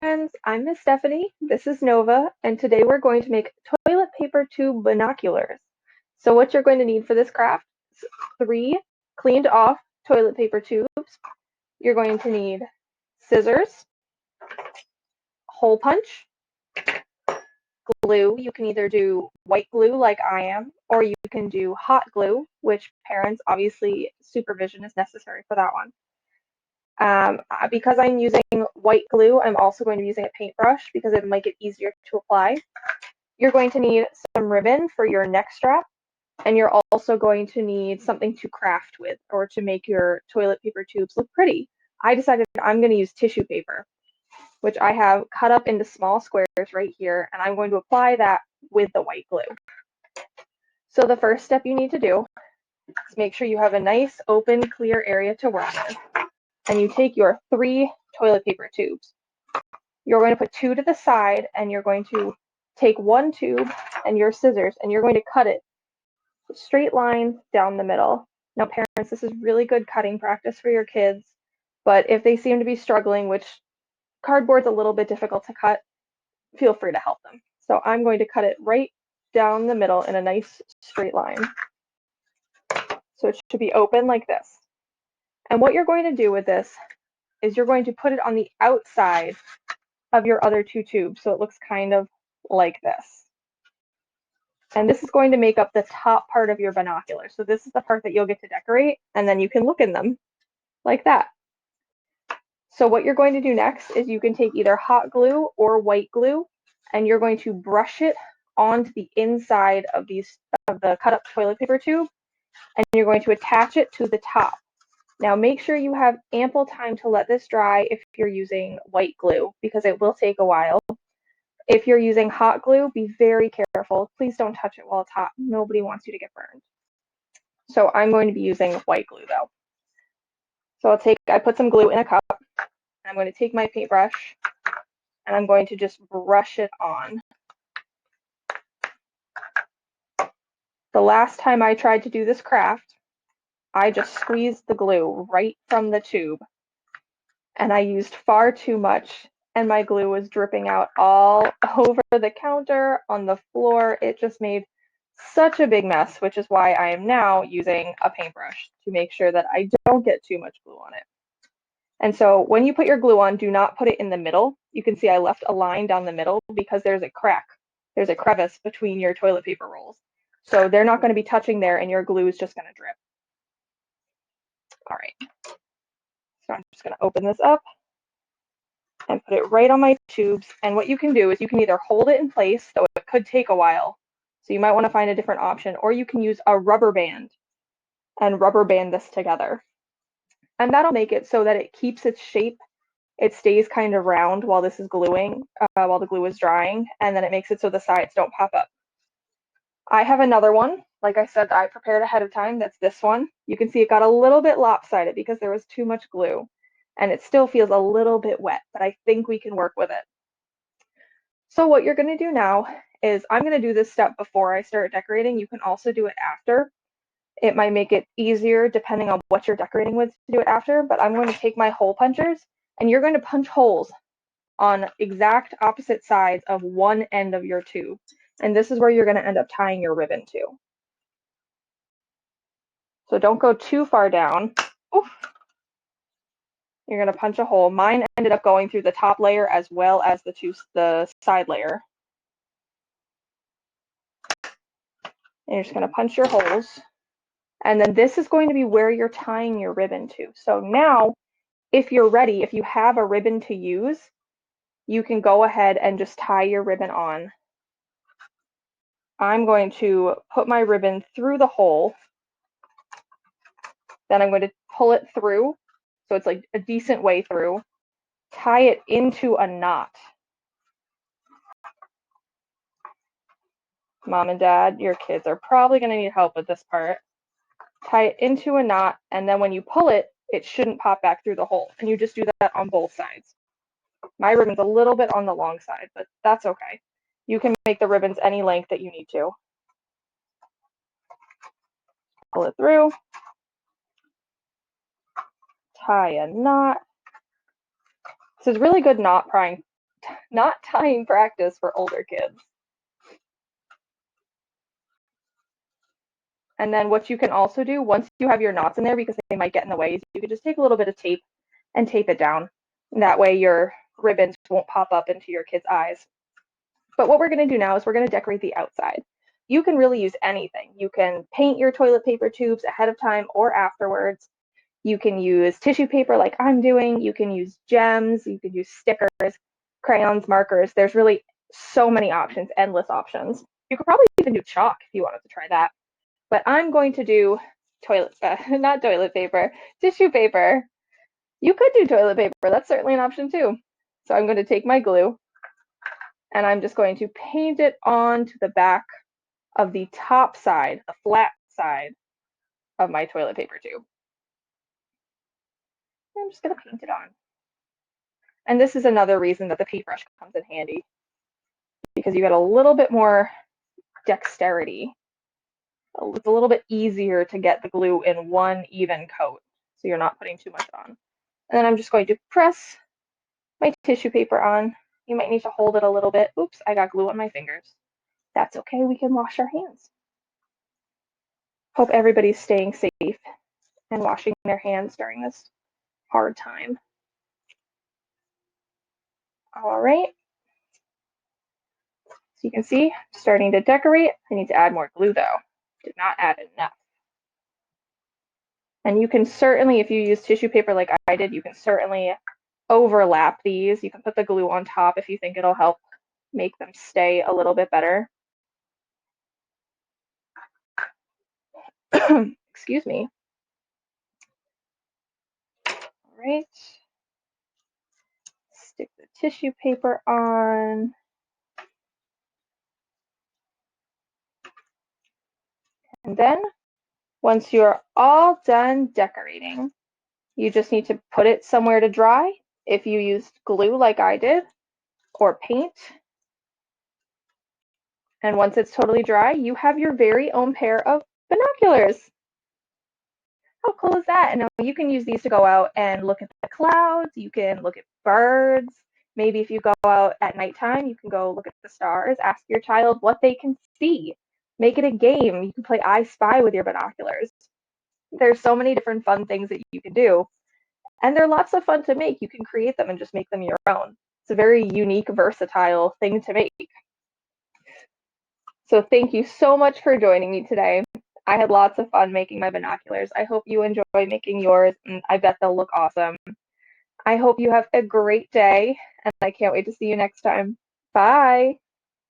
friends, I'm Miss Stephanie, this is Nova, and today we're going to make toilet paper tube binoculars. So what you're going to need for this craft is 3 cleaned off toilet paper tubes. You're going to need scissors, hole punch, glue. You can either do white glue like I am, or you can do hot glue, which parents, obviously, supervision is necessary for that one. Because I'm using white glue, I'm also going to be using a paintbrush because it might get easier to apply. You're going to need some ribbon for your neck strap, and you're also going to need something to craft with or to make your toilet paper tubes look pretty. I decided I'm going to use tissue paper, which I have cut up into small squares right here, and I'm going to apply that with the white glue. So the first step you need to do is make sure you have a nice, open, clear area to work with. And you take your 3 toilet paper tubes. You're going to put 2 to the side, and you're going to take 1 tube and your scissors, and you're going to cut it straight line down the middle. Now, parents, this is really good cutting practice for your kids, but if they seem to be struggling, which cardboard's a little bit difficult to cut, feel free to help them. So I'm going to cut it right down the middle in a nice straight line. So it should be open like this. And what you're going to do with this is you're going to put it on the outside of your other 2 tubes, so it looks kind of like this. And this is going to make up the top part of your binocular. So this is the part that you'll get to decorate, and then you can look in them like that. So what you're going to do next is you can take either hot glue or white glue, and you're going to brush it onto the inside of the cut up toilet paper tube, and you're going to attach it to the top. Now make sure you have ample time to let this dry if you're using white glue, because it will take a while. If you're using hot glue, be very careful. Please don't touch it while it's hot. Nobody wants you to get burned. So I'm going to be using white glue though. So I put some glue in a cup. I'm going to take my paintbrush and I'm going to just brush it on. The last time I tried to do this craft, I just squeezed the glue right from the tube, and I used far too much, and my glue was dripping out all over the counter, on the floor. It just made such a big mess, which is why I am now using a paintbrush to make sure that I don't get too much glue on it. And so when you put your glue on, do not put it in the middle. You can see I left a line down the middle because there's a crack. There's a crevice between your toilet paper rolls. So they're not going to be touching there, and your glue is just going to drip. All right. So I'm just going to open this up and put it right on my tubes. And what you can do is you can either hold it in place, though it could take a while, so you might want to find a different option, or you can use a rubber band and rubber band this together. And that'll make it so that it keeps its shape. It stays kind of round while this is gluing, while the glue is drying, and then it makes it so the sides don't pop up. I have another one, like I said, I prepared ahead of time. That's this one. You can see it got a little bit lopsided because there was too much glue, and it still feels a little bit wet, but I think we can work with it. So what you're going to do now is I'm going to do this step before I start decorating. You can also do it after. It might make it easier depending on what you're decorating with to do it after, but I'm going to take my hole punchers, and you're going to punch holes on exact opposite sides of one end of your tube. And this is where you're going to end up tying your ribbon to. So don't go too far down. Oof. You're going to punch a hole. Mine ended up going through the top layer as well as the side layer. And you're just going to punch your holes. And then this is going to be where you're tying your ribbon to. So now, if you're ready, if you have a ribbon to use, you can go ahead and just tie your ribbon on. I'm going to put my ribbon through the hole. Then I'm going to pull it through, so it's like a decent way through. Tie it into a knot. Mom and Dad, your kids are probably going to need help with this part. Tie it into a knot, and then when you pull it, it shouldn't pop back through the hole. And you just do that on both sides. My ribbon's a little bit on the long side, but that's okay. You can make the ribbons any length that you need to. Pull it through. Tie a knot. This is really good knot Not tying practice for older kids. And then what you can also do once you have your knots in there, because they might get in the way, is you can just take a little bit of tape and tape it down. And that way your ribbons won't pop up into your kid's eyes. But what we're going to do now is we're going to decorate the outside. You can really use anything. You can paint your toilet paper tubes ahead of time or afterwards. You can use tissue paper like I'm doing. You can use gems. You can use stickers, crayons, markers. There's really so many options, endless options. You could probably even do chalk if you wanted to try that. But I'm going to do not toilet paper, tissue paper. You could do toilet paper. That's certainly an option too. So I'm going to take my glue and I'm just going to paint it onto the back of the top side, the flat side of my toilet paper tube. I'm just going to paint it on. And this is another reason that the paintbrush comes in handy, because you get a little bit more dexterity. It's a little bit easier to get the glue in one even coat, so you're not putting too much on. And then I'm just going to press my tissue paper on. You might need to hold it a little bit. Oops, I got glue on my fingers. That's okay, we can wash our hands. Hope everybody's staying safe and washing their hands during this hard time. All right. So you can see, starting to decorate. I need to add more glue though. Did not add enough. And you can certainly, if you use tissue paper like I did, you can certainly overlap these. You can put the glue on top if you think it'll help make them stay a little bit better. Excuse me. All right. Stick the tissue paper on. And then once you're all done decorating, you just need to put it somewhere to dry. If you used glue like I did, or paint, and once it's totally dry, you have your very own pair of binoculars. How cool is that? And now you can use these to go out and look at the clouds. You can look at birds. Maybe if you go out at nighttime, you can go look at the stars. Ask your child what they can see. Make it a game. You can play I Spy with your binoculars. There's so many different fun things that you can do. And they're lots of fun to make. You can create them and just make them your own. It's a very unique, versatile thing to make. So thank you so much for joining me today. I had lots of fun making my binoculars. I hope you enjoy making yours, and I bet they'll look awesome. I hope you have a great day, and I can't wait to see you next time. Bye.